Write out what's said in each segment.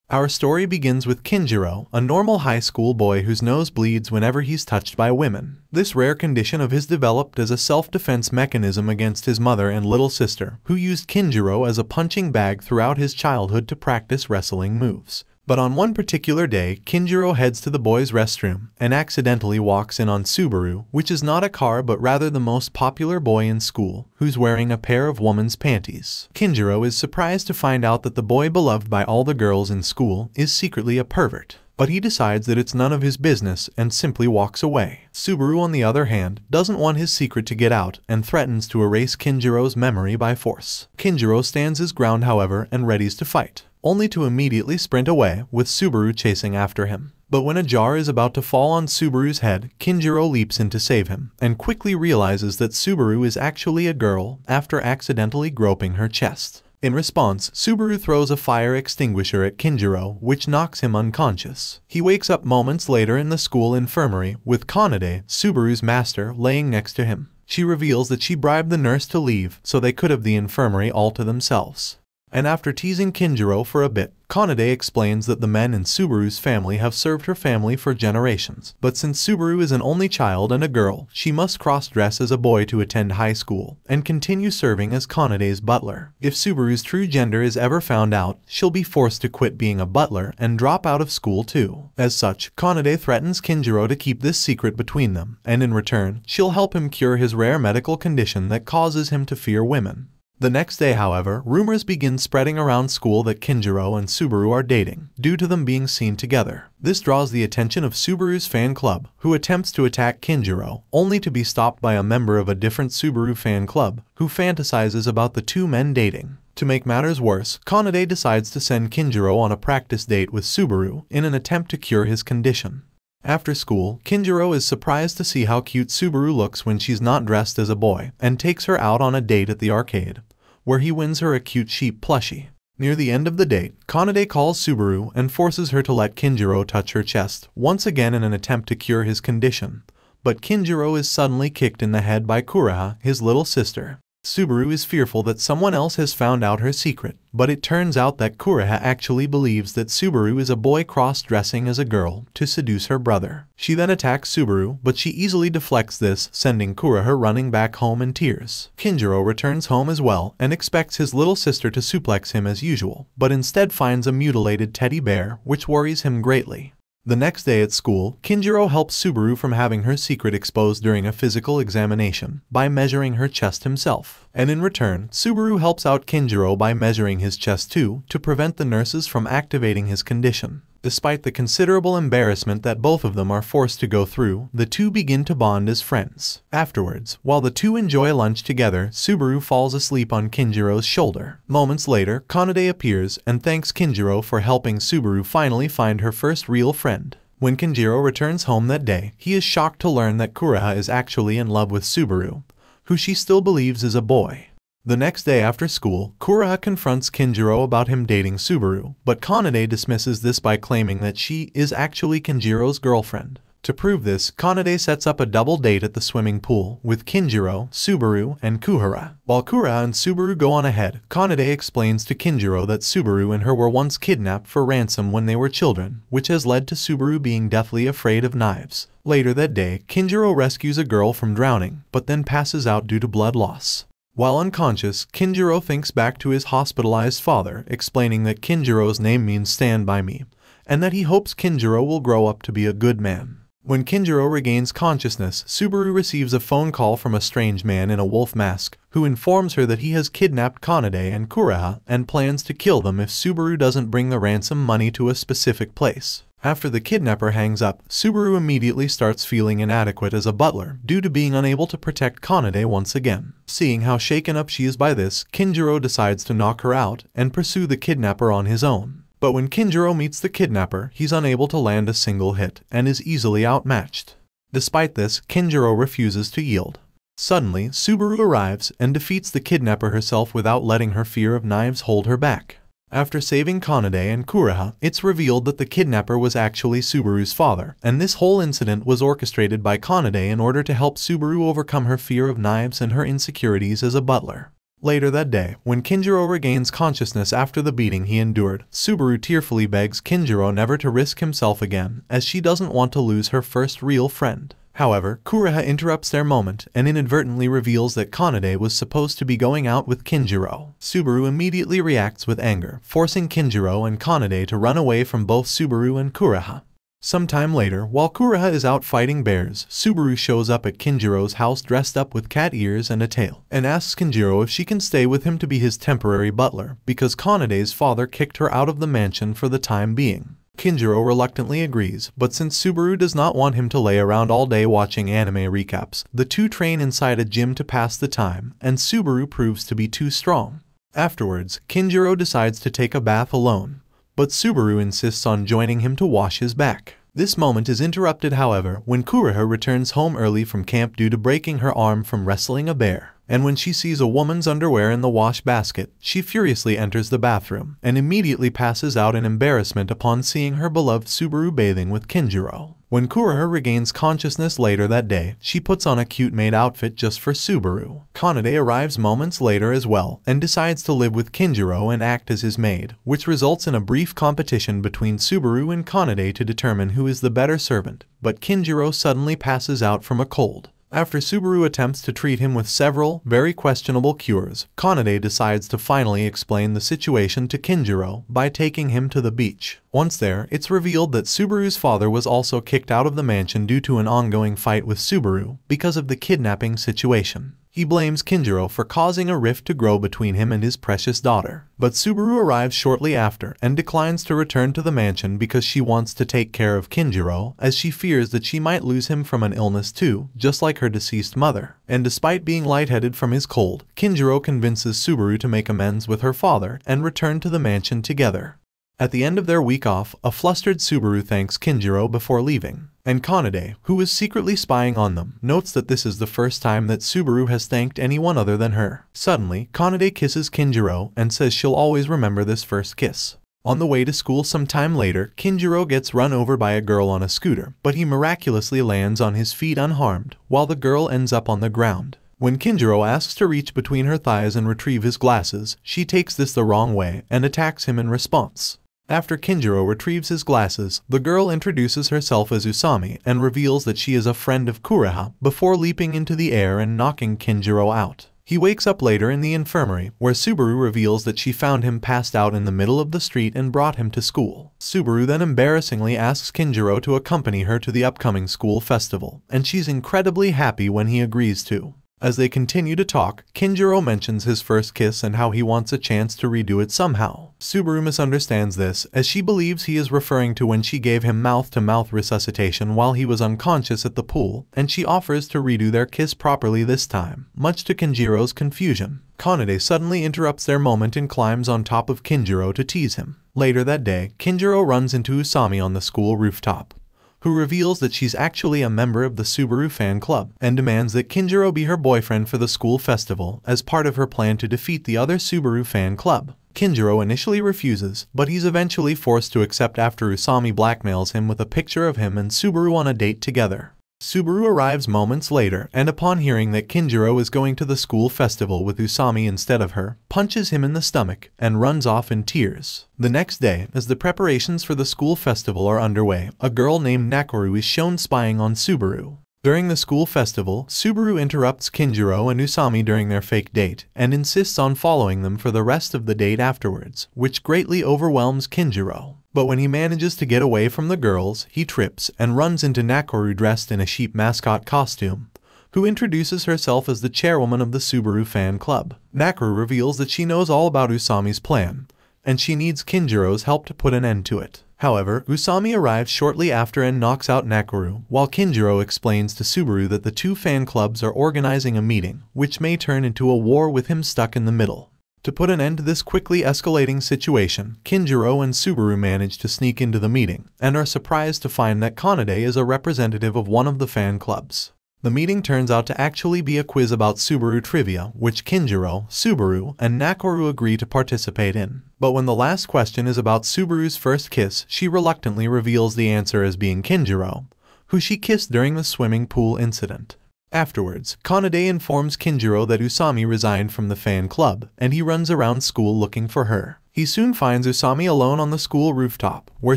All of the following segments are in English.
Our story begins with Kinjirou, a normal high school boy whose nose bleeds whenever he's touched by women. This rare condition of his developed as a self-defense mechanism against his mother and little sister, who used Kinjirou as a punching bag throughout his childhood to practice wrestling moves. But on one particular day, Kinjirou heads to the boys' restroom and accidentally walks in on Subaru, which is not a car but rather the most popular boy in school, who's wearing a pair of woman's panties. Kinjirou is surprised to find out that the boy beloved by all the girls in school is secretly a pervert. But he decides that it's none of his business and simply walks away. Subaru, on the other hand, doesn't want his secret to get out and threatens to erase Kinjirou's memory by force. Kinjirou stands his ground, however, and readies to fight, only to immediately sprint away, with Subaru chasing after him. But when a jar is about to fall on Subaru's head, Kinjirou leaps in to save him, and quickly realizes that Subaru is actually a girl after accidentally groping her chest. In response, Subaru throws a fire extinguisher at Kinjirou, which knocks him unconscious. He wakes up moments later in the school infirmary, with Kanade, Subaru's master, laying next to him. She reveals that she bribed the nurse to leave so they could have the infirmary all to themselves. And after teasing Kinjirou for a bit, Kanade explains that the men in Subaru's family have served her family for generations. But since Subaru is an only child and a girl, she must cross-dress as a boy to attend high school and continue serving as Kanade's butler. If Subaru's true gender is ever found out, she'll be forced to quit being a butler and drop out of school too. As such, Kanade threatens Kinjirou to keep this secret between them, and in return, she'll help him cure his rare medical condition that causes him to fear women. The next day, however, rumors begin spreading around school that Kinjirou and Subaru are dating, due to them being seen together. This draws the attention of Subaru's fan club, who attempts to attack Kinjirou, only to be stopped by a member of a different Subaru fan club, who fantasizes about the two men dating. To make matters worse, Kanade decides to send Kinjirou on a practice date with Subaru in an attempt to cure his condition. After school, Kinjirou is surprised to see how cute Subaru looks when she's not dressed as a boy, and takes her out on a date at the arcade, where he wins her a cute sheep plushie. Near the end of the date, Kanade calls Subaru and forces her to let Kinjirou touch her chest, once again in an attempt to cure his condition. But Kinjirou is suddenly kicked in the head by Kureha, his little sister. Subaru is fearful that someone else has found out her secret, but it turns out that Kureha actually believes that Subaru is a boy cross-dressing as a girl to seduce her brother. She then attacks Subaru, but she easily deflects this, sending Kureha running back home in tears. Kinjirou returns home as well and expects his little sister to suplex him as usual, but instead finds a mutilated teddy bear, which worries him greatly. The next day at school, Kinjirou helps Subaru from having her secret exposed during a physical examination by measuring her chest himself. And in return, Subaru helps out Kinjirou by measuring his chest too, to prevent the nurses from activating his condition. Despite the considerable embarrassment that both of them are forced to go through, the two begin to bond as friends. Afterwards, while the two enjoy lunch together, Subaru falls asleep on Kinjirou's shoulder. Moments later, Kanade appears and thanks Kinjirou for helping Subaru finally find her first real friend. When Kinjirou returns home that day, he is shocked to learn that Kureha is actually in love with Subaru, who she still believes is a boy. The next day after school, Kureha confronts Kinjirou about him dating Subaru, but Kanade dismisses this by claiming that she is actually Kinjirou's girlfriend. To prove this, Kanade sets up a double date at the swimming pool with Kinjirou, Subaru, and Kureha. While Kureha and Subaru go on ahead, Kanade explains to Kinjirou that Subaru and her were once kidnapped for ransom when they were children, which has led to Subaru being deathly afraid of knives. Later that day, Kinjirou rescues a girl from drowning, but then passes out due to blood loss. While unconscious, Kinjirou thinks back to his hospitalized father, explaining that Kinjirou's name means "stand by me," and that he hopes Kinjirou will grow up to be a good man. When Kinjirou regains consciousness, Subaru receives a phone call from a strange man in a wolf mask, who informs her that he has kidnapped Kanade and Kureha and plans to kill them if Subaru doesn't bring the ransom money to a specific place. After the kidnapper hangs up, Subaru immediately starts feeling inadequate as a butler due to being unable to protect Kanade once again. Seeing how shaken up she is by this, Kinjirou decides to knock her out and pursue the kidnapper on his own. But when Kinjirou meets the kidnapper, he's unable to land a single hit and is easily outmatched. Despite this, Kinjirou refuses to yield. Suddenly, Subaru arrives and defeats the kidnapper herself without letting her fear of knives hold her back. After saving Kanade and Kureha, it's revealed that the kidnapper was actually Subaru's father, and this whole incident was orchestrated by Kanade in order to help Subaru overcome her fear of knives and her insecurities as a butler. Later that day, when Kinjirou regains consciousness after the beating he endured, Subaru tearfully begs Kinjirou never to risk himself again, as she doesn't want to lose her first real friend. However, Kureha interrupts their moment and inadvertently reveals that Kanade was supposed to be going out with Kinjirou. Subaru immediately reacts with anger, forcing Kinjirou and Kanade to run away from both Subaru and Kureha. Sometime later, while Kureha is out fighting bears, Subaru shows up at Kinjirou's house dressed up with cat ears and a tail, and asks Kinjirou if she can stay with him to be his temporary butler, because Kanade's father kicked her out of the mansion for the time being. Kinjirou reluctantly agrees, but since Subaru does not want him to lay around all day watching anime recaps, the two train inside a gym to pass the time, and Subaru proves to be too strong. Afterwards, Kinjirou decides to take a bath alone, but Subaru insists on joining him to wash his back. This moment is interrupted, however, when Kureha returns home early from camp due to breaking her arm from wrestling a bear. And when she sees a woman's underwear in the wash basket, she furiously enters the bathroom and immediately passes out in embarrassment upon seeing her beloved Subaru bathing with Kinjirou. When Kureha regains consciousness later that day, she puts on a cute maid outfit just for Subaru. Kanade arrives moments later as well and decides to live with Kinjirou and act as his maid, which results in a brief competition between Subaru and Kanade to determine who is the better servant, but Kinjirou suddenly passes out from a cold. After Subaru attempts to treat him with several, very questionable cures, Kanade decides to finally explain the situation to Kinjirou by taking him to the beach. Once there, it's revealed that Subaru's father was also kicked out of the mansion due to an ongoing fight with Subaru because of the kidnapping situation. He blames Kinjirou for causing a rift to grow between him and his precious daughter. But Subaru arrives shortly after and declines to return to the mansion because she wants to take care of Kinjirou, as she fears that she might lose him from an illness too, just like her deceased mother. And despite being lightheaded from his cold, Kinjirou convinces Subaru to make amends with her father and return to the mansion together. At the end of their week off, a flustered Subaru thanks Kinjirou before leaving, and Kanade, who is secretly spying on them, notes that this is the first time that Subaru has thanked anyone other than her. Suddenly, Kanade kisses Kinjirou and says she'll always remember this first kiss. On the way to school some time later, Kinjirou gets run over by a girl on a scooter, but he miraculously lands on his feet unharmed, while the girl ends up on the ground. When Kinjirou asks to reach between her thighs and retrieve his glasses, she takes this the wrong way and attacks him in response. After Kinjirou retrieves his glasses, the girl introduces herself as Usami and reveals that she is a friend of Kureha before leaping into the air and knocking Kinjirou out. He wakes up later in the infirmary, where Subaru reveals that she found him passed out in the middle of the street and brought him to school. Subaru then embarrassingly asks Kinjirou to accompany her to the upcoming school festival, and she's incredibly happy when he agrees to. As they continue to talk, Kinjirou mentions his first kiss and how he wants a chance to redo it somehow. Subaru misunderstands this, as she believes he is referring to when she gave him mouth-to-mouth resuscitation while he was unconscious at the pool, and she offers to redo their kiss properly this time, much to Kinjirou's confusion. Kanade suddenly interrupts their moment and climbs on top of Kinjirou to tease him. Later that day, Kinjirou runs into Usami on the school rooftop, who reveals that she's actually a member of the Subaru fan club, and demands that Kinjirou be her boyfriend for the school festival as part of her plan to defeat the other Subaru fan club. Kinjirou initially refuses, but he's eventually forced to accept after Usami blackmails him with a picture of him and Subaru on a date together. Subaru arrives moments later, and upon hearing that Kinjirou is going to the school festival with Usami instead of her, punches him in the stomach and runs off in tears. The next day, as the preparations for the school festival are underway, a girl named Nakoru is shown spying on Subaru. During the school festival, Subaru interrupts Kinjirou and Usami during their fake date, and insists on following them for the rest of the date afterwards, which greatly overwhelms Kinjirou. But when he manages to get away from the girls, he trips and runs into Nakoru dressed in a sheep mascot costume, who introduces herself as the chairwoman of the Subaru fan club. Nakoru reveals that she knows all about Usami's plan, and she needs Kinjirou's help to put an end to it. However, Usami arrives shortly after and knocks out Nakoru, while Kinjirou explains to Subaru that the two fan clubs are organizing a meeting, which may turn into a war with him stuck in the middle. To put an end to this quickly escalating situation, Kinjirou and Subaru manage to sneak into the meeting, and are surprised to find that Kanade is a representative of one of the fan clubs. The meeting turns out to actually be a quiz about Subaru trivia, which Kinjirou, Subaru, and Nakoru agree to participate in. But when the last question is about Subaru's first kiss, she reluctantly reveals the answer as being Kinjirou, who she kissed during the swimming pool incident. Afterwards, Kanade informs Kinjirou that Usami resigned from the fan club, and he runs around school looking for her. He soon finds Usami alone on the school rooftop, where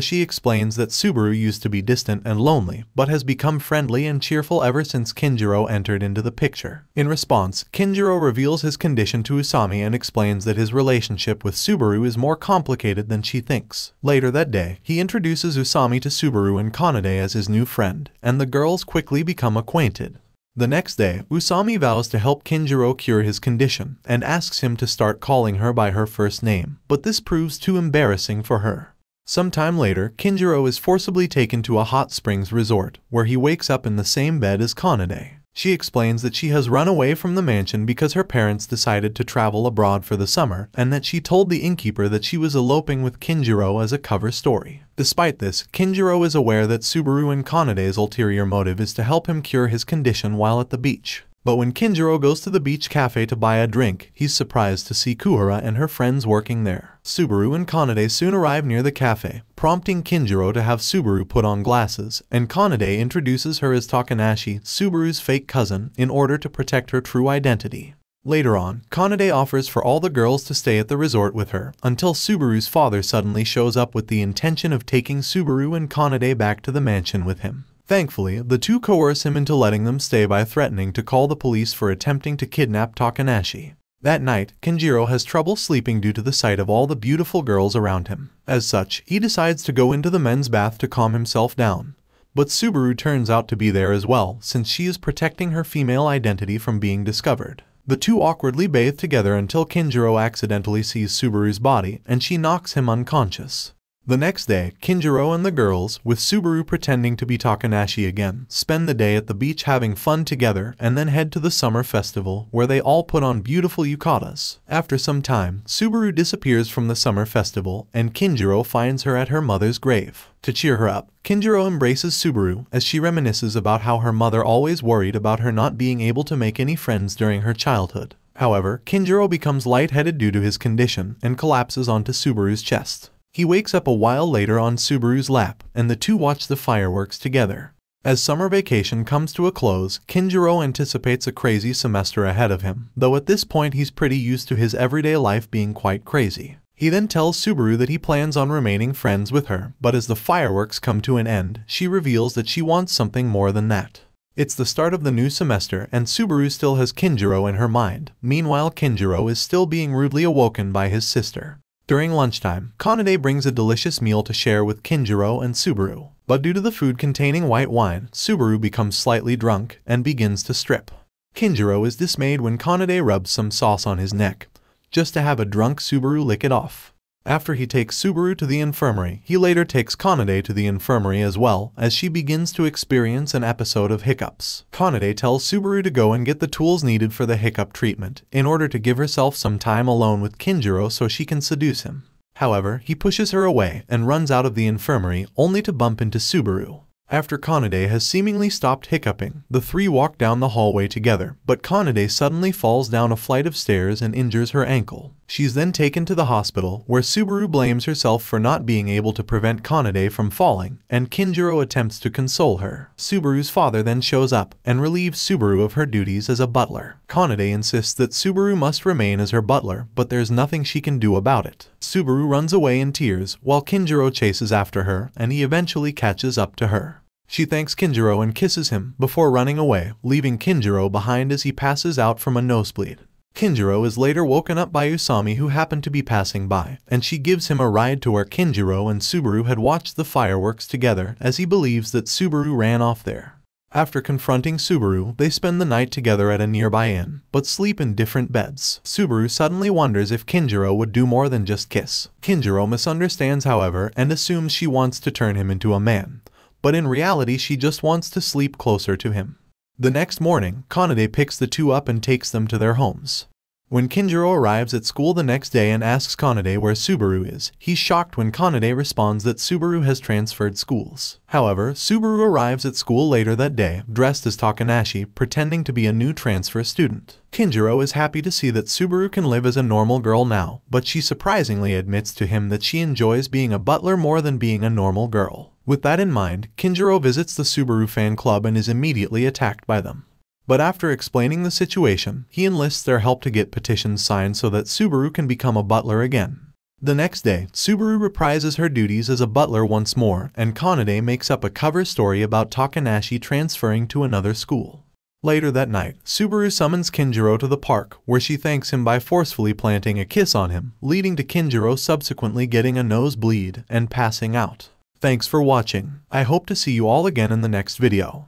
she explains that Subaru used to be distant and lonely, but has become friendly and cheerful ever since Kinjirou entered into the picture. In response, Kinjirou reveals his condition to Usami and explains that his relationship with Subaru is more complicated than she thinks. Later that day, he introduces Usami to Subaru and Kanade as his new friend, and the girls quickly become acquainted. The next day, Usami vows to help Kinjirou cure his condition and asks him to start calling her by her first name, but this proves too embarrassing for her. Sometime later, Kinjirou is forcibly taken to a hot springs resort, where he wakes up in the same bed as Kanade. She explains that she has run away from the mansion because her parents decided to travel abroad for the summer, and that she told the innkeeper that she was eloping with Kinjirou as a cover story. Despite this, Kinjirou is aware that Subaru and Kanade's ulterior motive is to help him cure his condition while at the beach. But when Kinjirou goes to the beach cafe to buy a drink, he's surprised to see Kuhara and her friends working there. Subaru and Kanade soon arrive near the cafe, prompting Kinjirou to have Subaru put on glasses, and Kanade introduces her as Takanashi, Subaru's fake cousin, in order to protect her true identity. Later on, Kanade offers for all the girls to stay at the resort with her, until Subaru's father suddenly shows up with the intention of taking Subaru and Kanade back to the mansion with him. Thankfully, the two coerce him into letting them stay by threatening to call the police for attempting to kidnap Takanashi. That night, Kinjirou has trouble sleeping due to the sight of all the beautiful girls around him. As such, he decides to go into the men's bath to calm himself down. But Subaru turns out to be there as well, since she is protecting her female identity from being discovered. The two awkwardly bathe together until Kinjirou accidentally sees Subaru's body, and she knocks him unconscious. The next day, Kinjirou and the girls, with Subaru pretending to be Takanashi again, spend the day at the beach having fun together and then head to the summer festival, where they all put on beautiful yukatas. After some time, Subaru disappears from the summer festival, and Kinjirou finds her at her mother's grave. To cheer her up, Kinjirou embraces Subaru as she reminisces about how her mother always worried about her not being able to make any friends during her childhood. However, Kinjirou becomes lightheaded due to his condition and collapses onto Subaru's chest. He wakes up a while later on Subaru's lap, and the two watch the fireworks together. As summer vacation comes to a close, Kinjirou anticipates a crazy semester ahead of him, though at this point he's pretty used to his everyday life being quite crazy. He then tells Subaru that he plans on remaining friends with her, but as the fireworks come to an end, she reveals that she wants something more than that. It's the start of the new semester, and Subaru still has Kinjirou in her mind. Meanwhile, Kinjirou is still being rudely awoken by his sister. During lunchtime, Kanade brings a delicious meal to share with Kinjirou and Subaru. But due to the food containing white wine, Subaru becomes slightly drunk and begins to strip. Kinjirou is dismayed when Kanade rubs some sauce on his neck, just to have a drunk Subaru lick it off. After he takes Subaru to the infirmary, he later takes Kanade to the infirmary as well, as she begins to experience an episode of hiccups. Kanade tells Subaru to go and get the tools needed for the hiccup treatment, in order to give herself some time alone with Kinjirou so she can seduce him. However, he pushes her away and runs out of the infirmary, only to bump into Subaru. After Kanade has seemingly stopped hiccuping, the three walk down the hallway together, but Kanade suddenly falls down a flight of stairs and injures her ankle. She's then taken to the hospital, where Subaru blames herself for not being able to prevent Kanade from falling, and Kinjirou attempts to console her. Subaru's father then shows up and relieves Subaru of her duties as a butler. Kanade insists that Subaru must remain as her butler, but there's nothing she can do about it. Subaru runs away in tears, while Kinjirou chases after her, and he eventually catches up to her. She thanks Kinjirou and kisses him before running away, leaving Kinjirou behind as he passes out from a nosebleed. Kinjirou is later woken up by Usami, who happened to be passing by, and she gives him a ride to where Kinjirou and Subaru had watched the fireworks together, as he believes that Subaru ran off there. After confronting Subaru, they spend the night together at a nearby inn, but sleep in different beds. Subaru suddenly wonders if Kinjirou would do more than just kiss. Kinjirou misunderstands, however, and assumes she wants to turn him into a man, but in reality she just wants to sleep closer to him. The next morning, Kanade picks the two up and takes them to their homes. When Kinjirou arrives at school the next day and asks Kanade where Subaru is, he's shocked when Kanade responds that Subaru has transferred schools. However, Subaru arrives at school later that day, dressed as Takanashi, pretending to be a new transfer student. Kinjirou is happy to see that Subaru can live as a normal girl now, but she surprisingly admits to him that she enjoys being a butler more than being a normal girl. With that in mind, Kinjirou visits the Subaru fan club and is immediately attacked by them. But after explaining the situation, he enlists their help to get petitions signed so that Subaru can become a butler again. The next day, Subaru reprises her duties as a butler once more, and Kanade makes up a cover story about Takanashi transferring to another school. Later that night, Subaru summons Kinjirou to the park, where she thanks him by forcefully planting a kiss on him, leading to Kinjirou subsequently getting a nosebleed and passing out. Thanks for watching. I hope to see you all again in the next video.